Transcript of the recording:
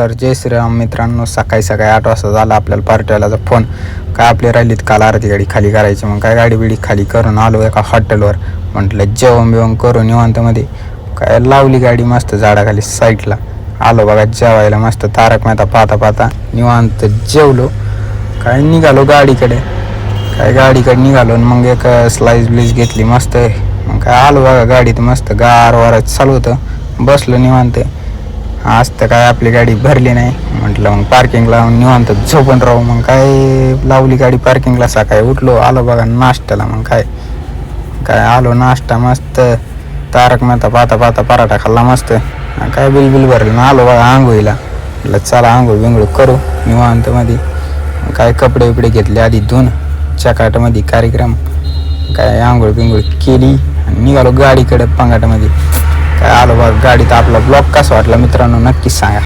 तर जय श्रीराम मित्रांनो, सकाळी सकाळी 8 वाजता झाला आपल्याला पार्टीवाल्याचा फोन. काय आपली राहिलीत काल अर्धी गाडी खाली करायची. मग काय गाडी बिडी खाली करून आलो एका हॉटेलवर. म्हटलं जेवण बिवण करून निवांतमध्ये काय लावली गाडी मस्त झाडाखाली साईडला. आलो बघा जेवायला मस्त तारक मेहता पाहता पाहता निवांत जेवलो. काय निघालो गाडीकडे. काय गाडीकडे निघालो मग एक स्लाईस ब्लीस घेतली मस्त. मग काय आलो बघा गाडीत मस्त गार वारा चालू होतं. बसलो निवांत. आज तर काय आपली गाडी भरली नाही. म्हटलं मग पार्किंगला निवांत झोपून राहू. मग काय लावली गाडी पार्किंगला. सकाळी उठलो आलो बघा नाश्त्याला. मग काय आलो नाश्ता मस्त तारक मेहता पाहता पाहता पराठा खाल्ला मस्त. काय बिल भरलं ना आलो बघा आंघोळीला. म्हटलं चला आंघोळ बिंघोळ करू निवांतमध्ये. काय कपडे बिपडे घेतले आधी धुवून चकाटमध्ये कार्यक्रम. काय आंघोळ बिंघोळ केली आणि निघालो गाडीकडे पंगाटामध्ये. काय आलो बघा गाडीत. आपला ब्लॉग कसा वाटला मित्रांनो नक्कीच सांगा.